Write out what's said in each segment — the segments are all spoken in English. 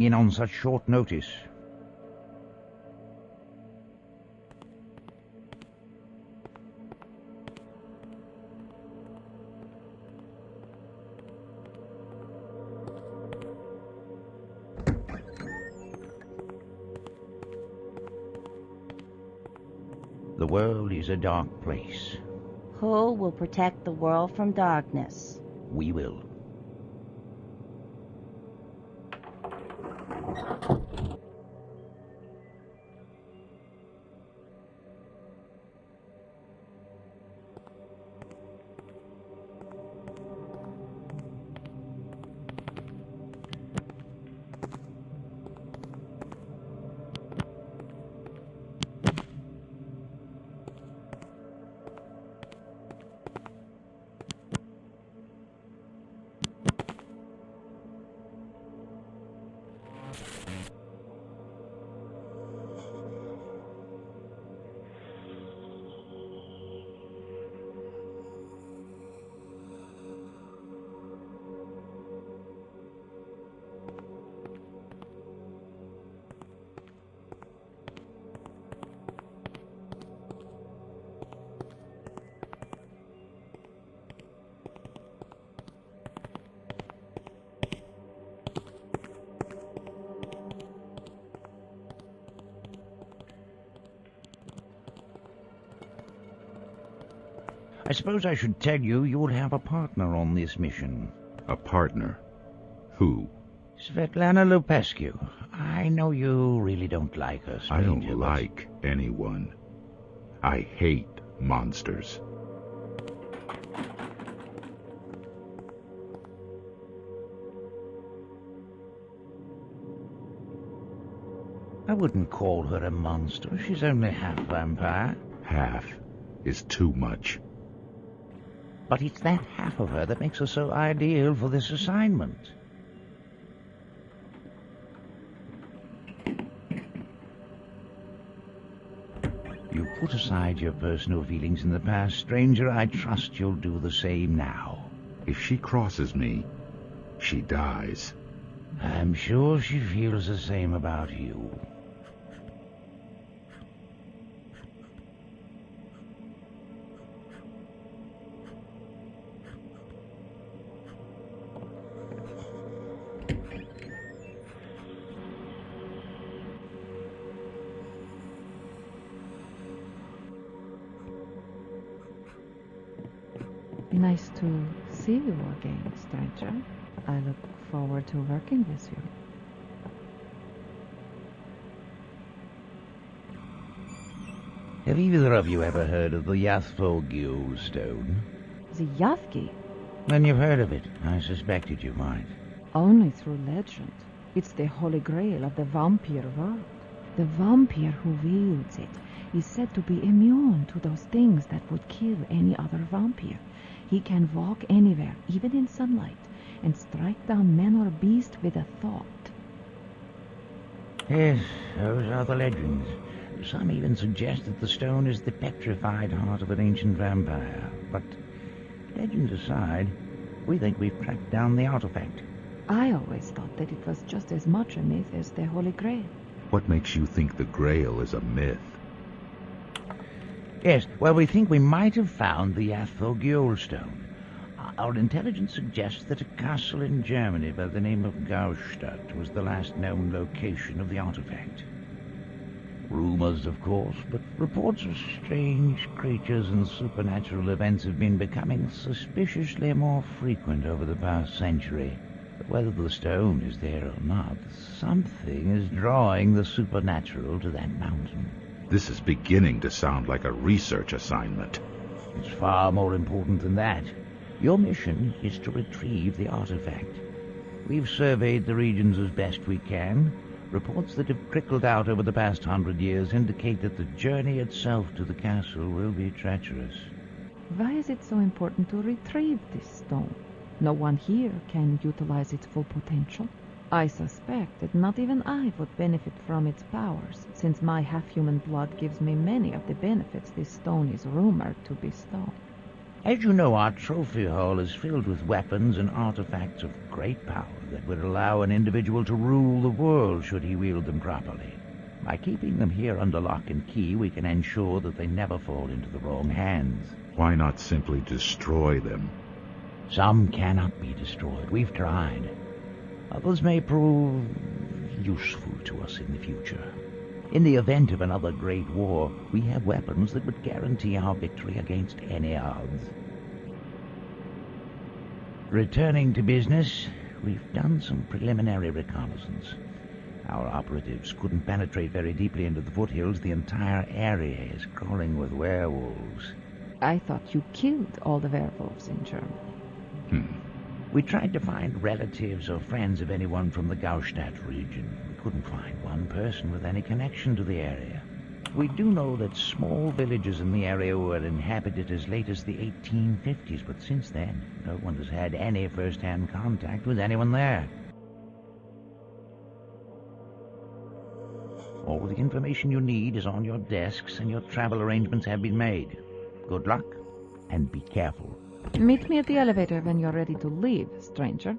in on such short notice. The world is a dark place. Who will protect the world from darkness? We will. I suppose I should tell you you'll have a partner on this mission. A partner? Who? Svetlana Lupescu. I know you really don't like her, stranger, I don't like anyone. I hate monsters. I wouldn't call her a monster. She's only half vampire. Half is too much. But it's that half of her that makes her so ideal for this assignment. You put aside your personal feelings in the past, stranger. I trust you'll do the same now. If she crosses me, she dies. I'm sure she feels the same about you. Nice to see you again, stranger. I look forward to working with you. Have either of you ever heard of the Yathvogil stone? The Yavki? Then you've heard of it. I suspected you might. Only through legend. It's the holy grail of the vampire world. The vampire who wields it is said to be immune to those things that would kill any other vampire. He can walk anywhere, even in sunlight, and strike down man or beast with a thought. Yes, those are the legends. Some even suggest that the stone is the petrified heart of an ancient vampire. But legends aside, we think we've tracked down the artifact. I always thought that it was just as much a myth as the Holy Grail. What makes you think the Grail is a myth? Yes, well, we think we might have found the Yathvogil stone. Our intelligence suggests that a castle in Germany by the name of Gaustadt was the last known location of the artifact. Rumors, of course, but reports of strange creatures and supernatural events have been becoming suspiciously more frequent over the past century. But whether the stone is there or not, something is drawing the supernatural to that mountain. This is beginning to sound like a research assignment. It's far more important than that. Your mission is to retrieve the artifact. We've surveyed the regions as best we can. Reports that have trickled out over the past 100 years indicate that the journey itself to the castle will be treacherous. Why is it so important to retrieve this stone? No one here can utilize its full potential. I suspect that not even I would benefit from its powers, since my half-human blood gives me many of the benefits this stone is rumored to bestow. As you know, our trophy hall is filled with weapons and artifacts of great power that would allow an individual to rule the world should he wield them properly. By keeping them here under lock and key, we can ensure that they never fall into the wrong hands. Why not simply destroy them? Some cannot be destroyed. We've tried. Others may prove useful to us in the future. In the event of another great war, we have weapons that would guarantee our victory against any odds. Returning to business, we've done some preliminary reconnaissance. Our operatives couldn't penetrate very deeply into the foothills. The entire area is crawling with werewolves. I thought you killed all the werewolves in Germany. We tried to find relatives or friends of anyone from the Gaustadt region. We couldn't find one person with any connection to the area. We do know that small villages in the area were inhabited as late as the 1850s, but since then, no one has had any first-hand contact with anyone there. All the information you need is on your desks, and your travel arrangements have been made. Good luck, and be careful. Meet me at the elevator when you're ready to leave, stranger.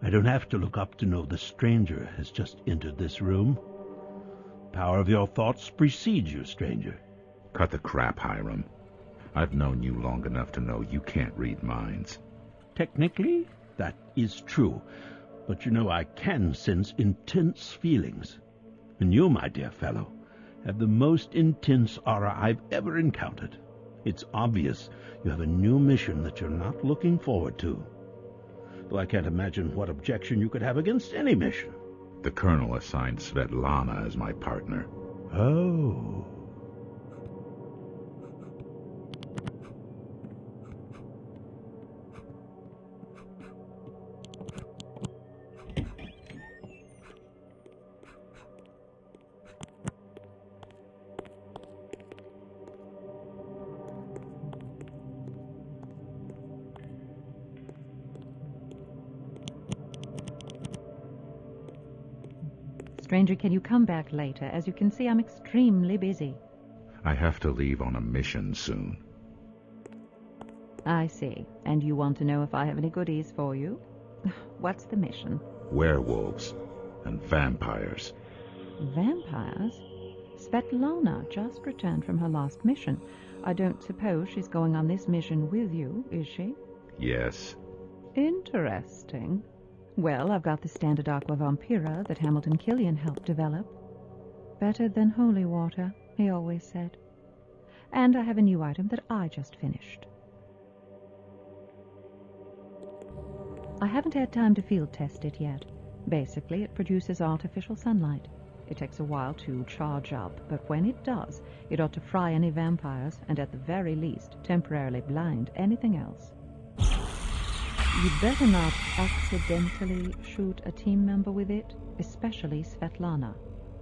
I don't have to look up to know the stranger has just entered this room. Power of your thoughts precedes you, stranger. Cut the crap, Hiram. I've known you long enough to know you can't read minds. Technically, that is true. But you know I can sense intense feelings. And you, my dear fellow, have the most intense aura I've ever encountered. It's obvious you have a new mission that you're not looking forward to. Though I can't imagine what objection you could have against any mission. The Colonel assigned Svetlana as my partner. Oh. Stranger, can you come back later? As you can see, I'm extremely busy. I have to leave on a mission soon. I see. And you want to know if I have any goodies for you? What's the mission? Werewolves and vampires. Vampires? Svetlana just returned from her last mission. I don't suppose she's going on this mission with you, is she? Yes. Interesting. Well, I've got the standard aqua vampira that Hamilton Killian helped develop. Better than holy water, he always said. And I have a new item that I just finished. I haven't had time to field test it yet. Basically, it produces artificial sunlight. It takes a while to charge up, but when it does, it ought to fry any vampires, and at the very least, temporarily blind anything else. You'd better not accidentally shoot a team member with it, especially Svetlana.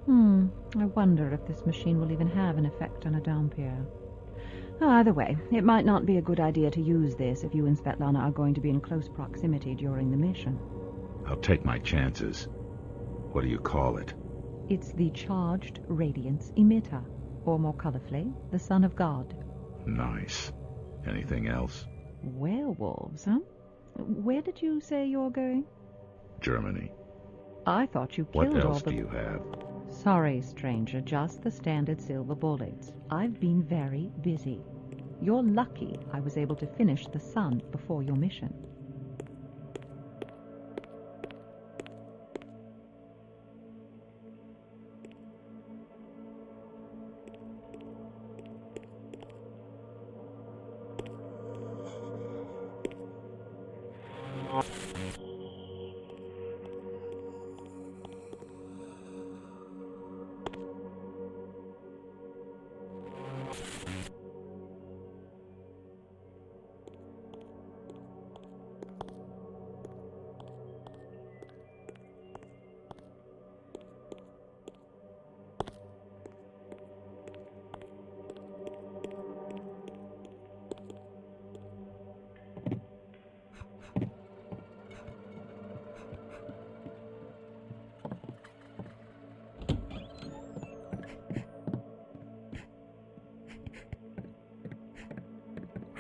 I wonder if this machine will even have an effect on a Dampier. Either way, it might not be a good idea to use this if you and Svetlana are going to be in close proximity during the mission. I'll take my chances. What do you call it? It's the Charged Radiance Emitter, or more colorfully, the Son of God. Nice. Anything else? Werewolves, huh? Where did you say you're going? Germany. I thought you What killed all else the... do you have? Sorry, stranger, just the standard silver bullets. I've been very busy. You're lucky I was able to finish the sun before your mission.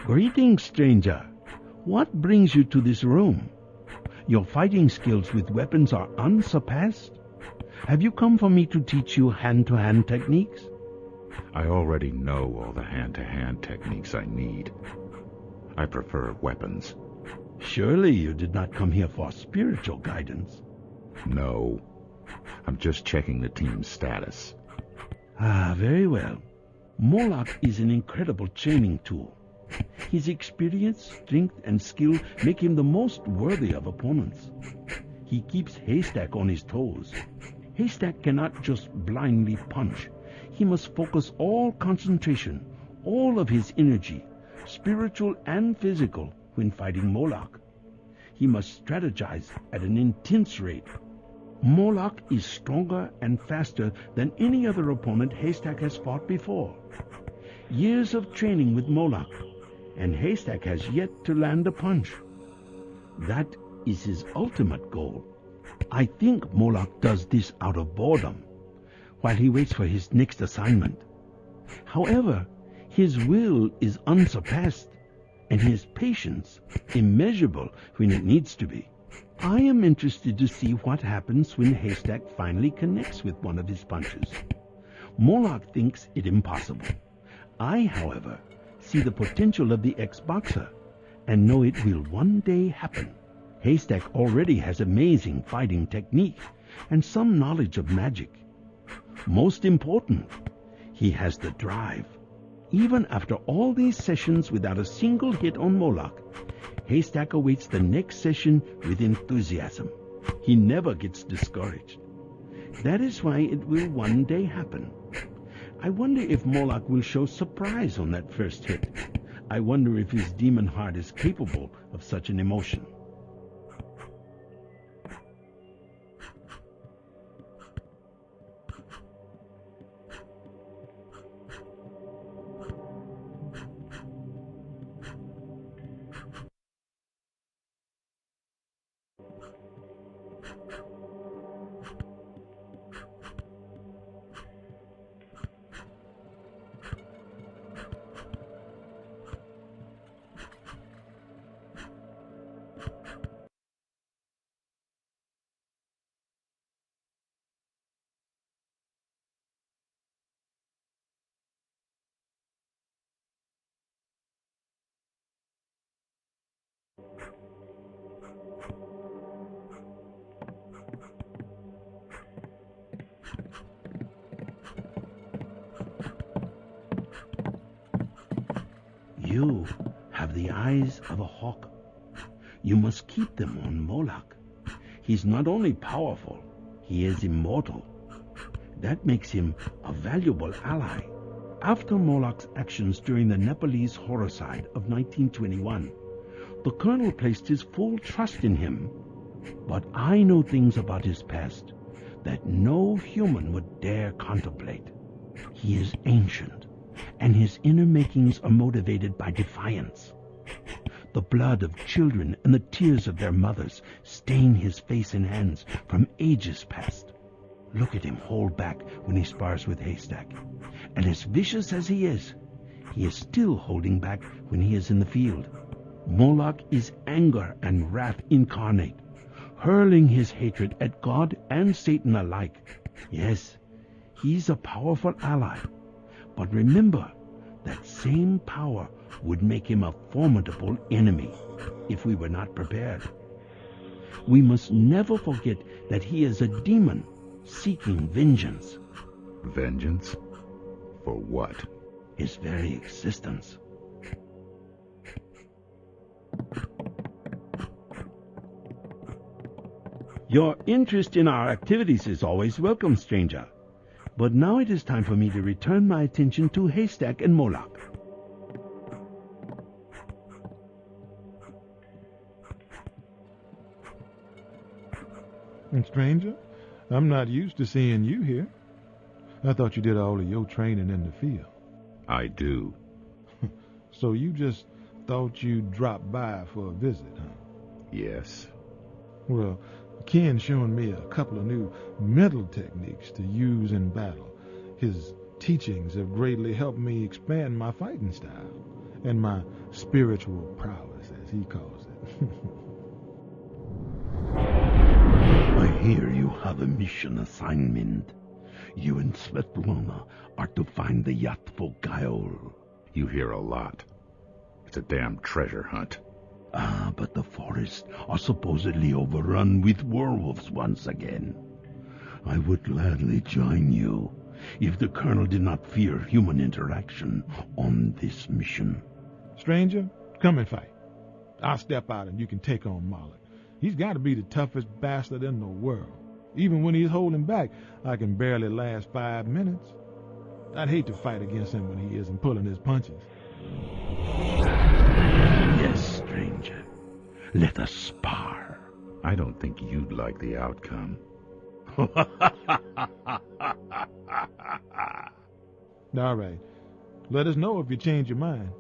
Greetings, stranger. What brings you to this room? Your fighting skills with weapons are unsurpassed. Have you come for me to teach you hand-to-hand techniques? I already know all the hand-to-hand techniques I need. I prefer weapons. Surely you did not come here for spiritual guidance. No. I'm just checking the team's status. Ah, very well. Moloch is an incredible training tool. His experience, strength, and skill make him the most worthy of opponents. He keeps Haystack on his toes. Haystack cannot just blindly punch. He must focus all concentration, all of his energy, spiritual and physical, when fighting Moloch. He must strategize at an intense rate. Moloch is stronger and faster than any other opponent Haystack has fought before. Years of training with Moloch, and Haystack has yet to land a punch. That is his ultimate goal. I think Moloch does this out of boredom, while he waits for his next assignment. However, his will is unsurpassed, and his patience immeasurable when it needs to be. I am interested to see what happens when Haystack finally connects with one of his punches. Moloch thinks it impossible. I, however, see the potential of the ex-boxer and know it will one day happen. Haystack already has amazing fighting technique and some knowledge of magic. Most important, he has the drive. Even after all these sessions without a single hit on Moloch, Haystack awaits the next session with enthusiasm. He never gets discouraged. That is why it will one day happen. I wonder if Moloch will show surprise on that first hit. I wonder if his demon heart is capable of such an emotion. You have the eyes of a hawk. You must keep them on Moloch. He's not only powerful, he is immortal. That makes him a valuable ally. After Moloch's actions during the Nepalese horricide of 1921, the colonel placed his full trust in him. But I know things about his past that no human would dare contemplate. He is ancient, and his inner makings are motivated by defiance. The blood of children and the tears of their mothers stain his face and hands from ages past. Look at him hold back when he spars with Haystack. And as vicious as he is still holding back when he is in the field. Moloch is anger and wrath incarnate, hurling his hatred at God and Satan alike. Yes, he's a powerful ally, but remember, that same power would make him a formidable enemy if we were not prepared. We must never forget that he is a demon seeking vengeance. Vengeance? For what? His very existence. Your interest in our activities is always welcome, stranger. But now it is time for me to return my attention to Haystack and Moloch. And stranger, I'm not used to seeing you here. I thought you did all of your training in the field. I do. So you just thought you'd drop by for a visit, huh? Yes. Well, Ken's showing me a couple of new mental techniques to use in battle. His teachings have greatly helped me expand my fighting style, and my spiritual prowess, as he calls it. I hear you have a mission assignment. You and Svetlana are to find the yachtful Gaol. You hear a lot. It's a damn treasure hunt. Ah, but the forests are supposedly overrun with werewolves once again. I would gladly join you if the Colonel did not fear human interaction on this mission. Stranger, come and fight. I'll step out and you can take on Moloch. He's got to be the toughest bastard in the world. Even when he's holding back, I can barely last 5 minutes. I'd hate to fight against him when he isn't pulling his punches. Yes, stranger. Let us spar. I don't think you'd like the outcome. All right. Let us know if you change your mind.